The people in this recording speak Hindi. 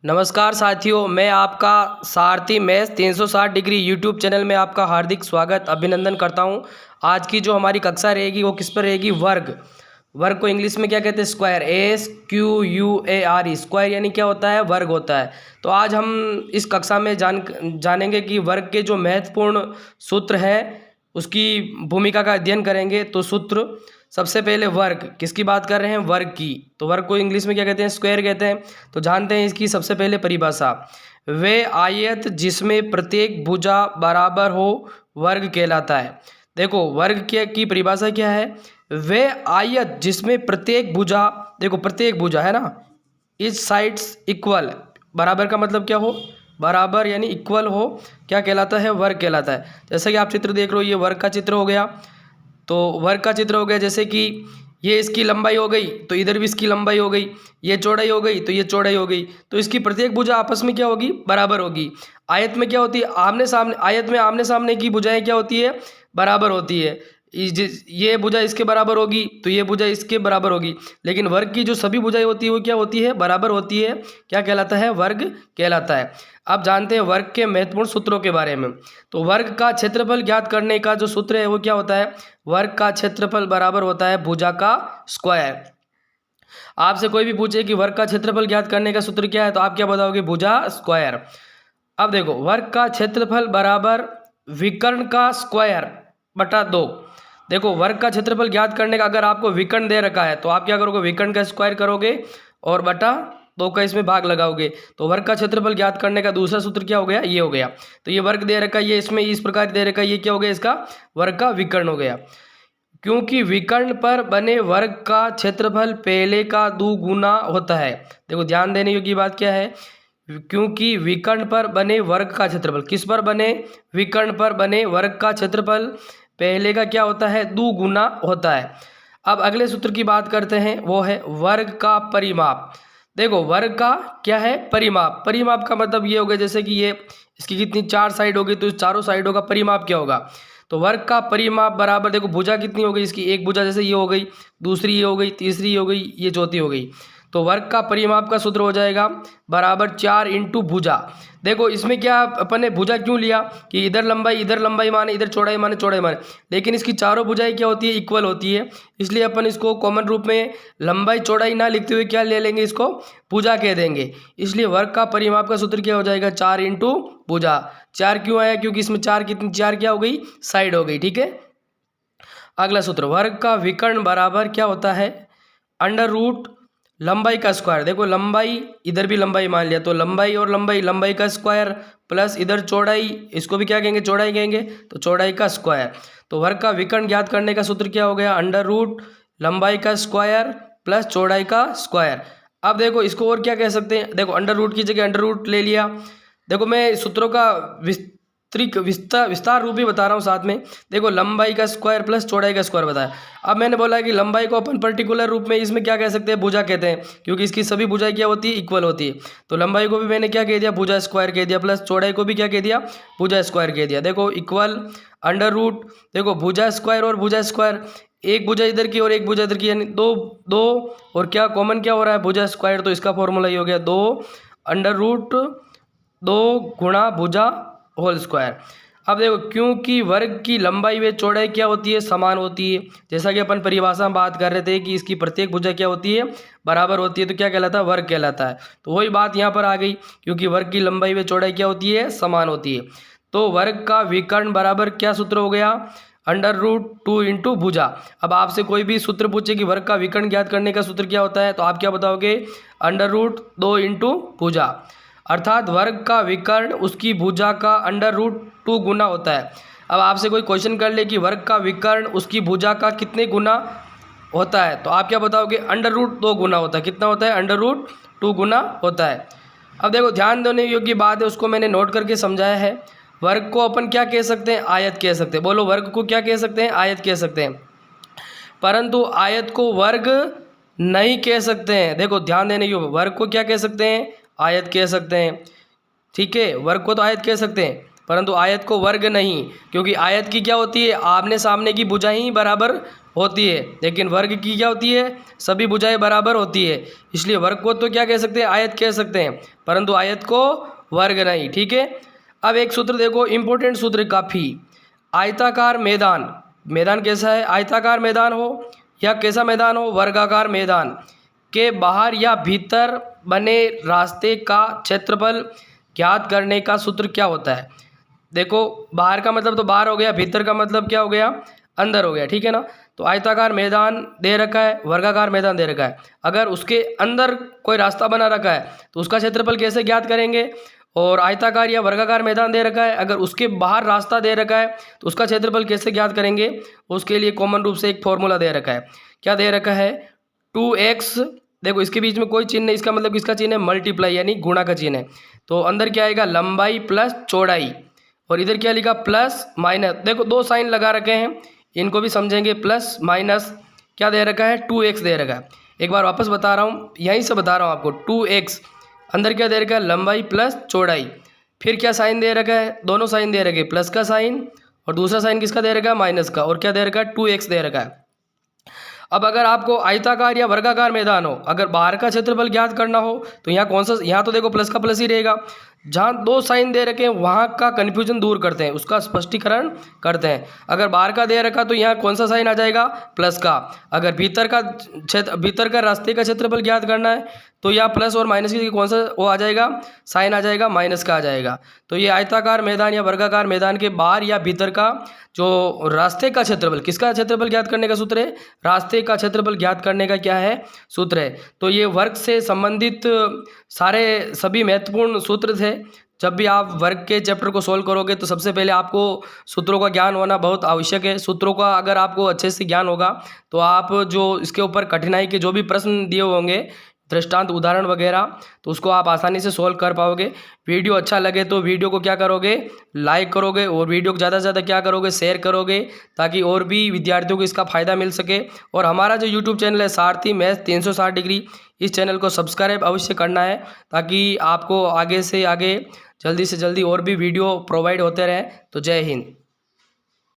नमस्कार साथियों, मैं आपका सारथी मैथ्स 360 डिग्री यूट्यूब चैनल में आपका हार्दिक स्वागत अभिनंदन करता हूं। आज की जो हमारी कक्षा रहेगी वो किस पर रहेगी? वर्ग। वर्ग को इंग्लिश में क्या कहते हैं? स्क्वायर। SQUARE। स्क्वायर यानी क्या होता है? वर्ग होता है। तो आज हम इस कक्षा में जानेंगे कि वर्ग के जो महत्वपूर्ण सूत्र हैं उसकी भूमिका का अध्ययन करेंगे। तो सूत्र सबसे पहले वर्ग, किसकी बात कर रहे हैं? वर्ग की। तो वर्ग को इंग्लिश में क्या कहते हैं? स्क्वायर कहते हैं। तो जानते हैं इसकी सबसे पहले परिभाषा। वे आयत जिसमें प्रत्येक भुजा बराबर हो वर्ग कहलाता है। देखो वर्ग के की परिभाषा क्या है? वे आयत जिसमें प्रत्येक भुजा, देखो प्रत्येक भुजा है ना, इज साइड्स इक्वल। बराबर का मतलब क्या हो? बराबर यानी इक्वल हो, क्या कहलाता है? वर्ग कहलाता है। जैसे कि आप चित्र देख रहे हो, ये वर्ग का चित्र हो गया। तो वर्ग का चित्र हो गया, जैसे कि ये इसकी लंबाई हो गई तो इधर भी इसकी लंबाई हो गई, ये चौड़ाई हो गई तो ये चौड़ाई हो गई। तो इसकी प्रत्येक भुजा आपस में क्या होगी? बराबर होगी। आयत में क्या होती है? आमने सामने, आयत में आमने सामने की भुजाएं क्या होती है? बराबर होती है। ये भुजा इसके बराबर होगी तो ये भुजा इसके बराबर होगी। लेकिन वर्ग की जो सभी भुजाएं होती है वो क्या होती है? बराबर होती है। क्या कहलाता है? वर्ग कहलाता है। अब जानते हैं वर्ग के महत्वपूर्ण सूत्रों के बारे में। तो वर्ग का क्षेत्रफल ज्ञात करने का जो सूत्र है वो क्या होता है? वर्ग का क्षेत्रफल बराबर होता है भुजा का स्क्वायर। आपसे कोई भी पूछे कि वर्ग का क्षेत्रफल ज्ञात करने का सूत्र क्या है, तो आप क्या बताओगे? भुजा स्क्वायर। अब देखो, वर्ग का क्षेत्रफल बराबर विकर्ण का स्क्वायर बटा 2। देखो वर्ग का क्षेत्रफल ज्ञात करने का अगर आपको विकर्ण दे रखा है तो आप क्या करोगे? विकर्ण का स्क्वायर करोगे और बटा 2 का इसमें भाग लगाओगे। तो वर्ग का क्षेत्रफल ज्ञात करने का दूसरा सूत्र क्या हो गया? ये हो गया। तो ये वर्ग दे रखा है, ये इसमें इस प्रकार दे रखा है, ये क्या हो गया? इसका वर्ग का विकर्ण हो गया। क्योंकि विकर्ण पर बने वर्ग का क्षेत्रफल पहले का दुगुना होता है। देखो ध्यान देने योग्य बात क्या है? क्योंकि विकर्ण पर बने वर्ग का क्षेत्रफल, किस पर बने? विकर्ण पर बने वर्ग का क्षेत्रफल पहले का क्या होता है? दुगुना होता है। अब अगले सूत्र की बात करते हैं, वो है वर्ग का परिमाप। देखो वर्ग का क्या है? परिमाप। परिमाप का मतलब ये हो गया, जैसे कि ये इसकी कितनी 4 साइड होगी तो इस चारों साइडों का परिमाप क्या होगा? तो वर्ग का परिमाप बराबर, देखो भुजा कितनी हो गई इसकी? एक भुजा, जैसे ये हो गई, दूसरी ये हो गई, तीसरी ये हो गई, ये चौथी हो गई। तो वर्ग का परिमाप का सूत्र हो जाएगा बराबर 4 इंटू भुजा। देखो इसमें क्या अपन ने भुजा क्यों लिया कि इधर लंबाई माने, इधर चौड़ाई माने, चौड़ाई माने, लेकिन इसकी चारों भुजाएं क्या होती है? इक्वल होती है। इसलिए अपन इसको कॉमन रूप में लंबाई चौड़ाई ना लिखते हुए क्या ले लेंगे? इसको भुजा कह देंगे। इसलिए वर्ग का परिमाप का सूत्र क्या हो जाएगा? 4 इंटू भुजा। 4 क्यों आया? क्योंकि इसमें 4 कितनी, 4 क्या हो गई? साइड हो गई। ठीक है। अगला सूत्र, वर्ग का विकर्ण बराबर क्या होता है? अंडर रूट लंबाई का स्क्वायर। देखो लंबाई, इधर भी लंबाई मान लिया तो लंबाई और लंबाई का स्क्वायर प्लस इधर चौड़ाई, इसको भी क्या कहेंगे? चौड़ाई कहेंगे। तो चौड़ाई का स्क्वायर। तो वर्ग का विकर्ण ज्ञात करने का सूत्र क्या हो गया? अंडर रूट लंबाई का स्क्वायर प्लस चौड़ाई का स्क्वायर। अब देखो इसको और क्या कह सकते हैं? देखो अंडर रूट की जगह अंडर रूट ले लिया। देखो मैं सूत्रों का विस्तार रूप भी बता रहा हूँ साथ में। देखो लंबाई का स्क्वायर प्लस चौड़ाई का स्क्वायर बताया। अब मैंने बोला कि लंबाई को अपन पर्टिकुलर रूप में इसमें क्या कह सकते हैं? भुजा कहते हैं, क्योंकि इसकी सभी भुजाएं क्या होती है? इक्वल होती है। तो लंबाई को भी मैंने क्या कह दिया? भुजा स्क्वायर कह दिया, प्लस चौड़ाई को भी क्या कह दिया? भुजा स्क्वायर कह दिया। देखो इक्वल अंडर रूट, देखो भुजा स्क्वायर और भुजा स्क्वायर, एक भुजा इधर की और एक भुजा इधर की, यानी दो दो, और क्या कॉमन क्या हो रहा है? भुजा स्क्वायर। तो इसका फॉर्मूला ये हो गया 2 अंडर रूट 2 गुणा भुजा होल स्क्वायर। अब देखो क्योंकि वर्ग की लंबाई व चौड़ाई क्या होती है? समान होती है। जैसा कि अपन परिभाषा में बात कर रहे थे कि इसकी प्रत्येक भुजा क्या होती है? बराबर होती है। तो क्या कहलाता है? वर्ग कहलाता है। तो वही बात यहाँ पर आ गई, क्योंकि वर्ग की लंबाई व चौड़ाई क्या होती है? समान होती है। तो वर्ग का विकर्ण बराबर क्या सूत्र हो गया? अंडर रूट 2 इंटू भुजा। अब आपसे कोई भी सूत्र पूछे कि वर्ग का विकर्ण ज्ञात करने का सूत्र क्या होता है, तो आप क्या बताओगे? अंडर रूट 2 इंटू भुजा। अर्थात वर्ग का विकर्ण उसकी भुजा का अंडर रूट 2 गुना होता है। अब आपसे कोई क्वेश्चन कर ले कि वर्ग का विकर्ण उसकी भुजा का कितने गुना होता है, तो आप क्या बताओगे? अंडर रूट 2 गुना होता है। कितना होता है? अंडर रूट 2 गुना होता है। अब देखो ध्यान देने योग्य बात है, उसको मैंने नोट करके समझाया है। वर्ग को अपन क्या कह सकते हैं? आयत कह सकते हैं। बोलो, वर्ग को क्या कह सकते हैं? आयत कह सकते हैं। परंतु आयत को वर्ग नहीं कह सकते हैं। देखो ध्यान देने योग्य, वर्ग को क्या कह सकते हैं? आयत कह सकते हैं। ठीक है, वर्ग को तो आयत कह सकते हैं, परंतु आयत को वर्ग नहीं, क्योंकि आयत की क्या होती है? आमने सामने की भुजाएं ही बराबर होती है, लेकिन वर्ग की क्या होती है, सभी भुजाएं बराबर होती है। इसलिए वर्ग को तो क्या कह सकते हैं, आयत कह सकते हैं, परंतु आयत को वर्ग नहीं। ठीक है। अब एक सूत्र देखो, इंपॉर्टेंट सूत्र काफ़ी। आयताकार मैदान, मैदान कैसा है, आयताकार मैदान हो या कैसा मैदान हो, वर्गाकार मैदान के बाहर या भीतर बने रास्ते का क्षेत्रफल ज्ञात करने का सूत्र क्या होता है। देखो, बाहर का मतलब तो बाहर हो गया, भीतर का मतलब क्या हो गया, अंदर हो गया। ठीक है ना। तो आयताकार मैदान दे रखा है, वर्गाकार मैदान दे रखा है, अगर उसके अंदर कोई रास्ता बना रखा है तो उसका क्षेत्रफल कैसे ज्ञात करेंगे। और आयताकार या वर्गाकार मैदान दे रखा है, अगर उसके बाहर रास्ता दे रखा है तो उसका क्षेत्रफल कैसे ज्ञात करेंगे। उसके लिए कॉमन रूप से एक फॉर्मूला दे रखा है। क्या दे रखा है, 2x, देखो इसके बीच में कोई चिन्ह नहीं, इसका मतलब किसका चिन्ह है, मल्टीप्लाई यानी गुणा का चिन्ह है। तो अंदर क्या आएगा, लंबाई प्लस चौड़ाई, और इधर क्या लिखा, प्लस माइनस। देखो दो साइन लगा रखे हैं, इनको भी समझेंगे, प्लस माइनस। क्या दे रखा है, 2x दे रखा है। एक बार वापस बता रहा हूँ, यहीं से बता रहा हूँ आपको, 2x अंदर क्या दे रखा है, लंबाई प्लस चौड़ाई। फिर क्या साइन दे रखा है, दोनों साइन दे रखे, प्लस का साइन और दूसरा साइन किसका दे रखा है, माइनस का, और क्या दे रखा है, 2x दे रखा है। अब अगर आपको आयताकार या वर्गाकार मैदान हो, अगर बाहर का क्षेत्रफल ज्ञात करना हो तो यहाँ कौन सा, यहाँ तो देखो प्लस का प्लस ही रहेगा। जहाँ दो साइन दे रखे हैं वहाँ का कन्फ्यूजन दूर करते हैं, उसका स्पष्टीकरण करते हैं। अगर बाहर का दे रखा तो यहाँ कौन सा साइन आ जाएगा, प्लस का। अगर भीतर का क्षेत्र, भीतर का रास्ते का क्षेत्रफल ज्ञात करना है तो यहाँ प्लस और माइनस की कौन सा वो आ जाएगा, साइन आ जाएगा, माइनस का आ जाएगा। तो ये आयताकार मैदान या वर्गाकार मैदान के बाहर या भीतर का जो रास्ते का क्षेत्रफल, किसका क्षेत्रफल ज्ञात करने का सूत्र है, रास्ते का क्षेत्रफल ज्ञात करने का क्या है, सूत्र है। तो ये वर्ग से संबंधित सारे सभी महत्वपूर्ण सूत्र थे। जब भी आप वर्ग के चैप्टर को सोल्व करोगे तो सबसे पहले आपको सूत्रों का ज्ञान होना बहुत आवश्यक है। सूत्रों का अगर आपको अच्छे से ज्ञान होगा तो आप जो इसके ऊपर कठिनाई के जो भी प्रश्न दिए होंगे, दृष्टांत उदाहरण वगैरह, तो उसको आप आसानी से सोल्व कर पाओगे। वीडियो अच्छा लगे तो वीडियो को क्या करोगे, लाइक करोगे, और वीडियो को ज़्यादा से ज़्यादा क्या करोगे, शेयर करोगे, ताकि और भी विद्यार्थियों को इसका फ़ायदा मिल सके। और हमारा जो यूट्यूब चैनल है सारथी मैथ्स 360 डिग्री, इस चैनल को सब्सक्राइब अवश्य करना है, ताकि आपको आगे से आगे जल्दी से जल्दी और भी वीडियो प्रोवाइड होते रहें। तो जय हिंद।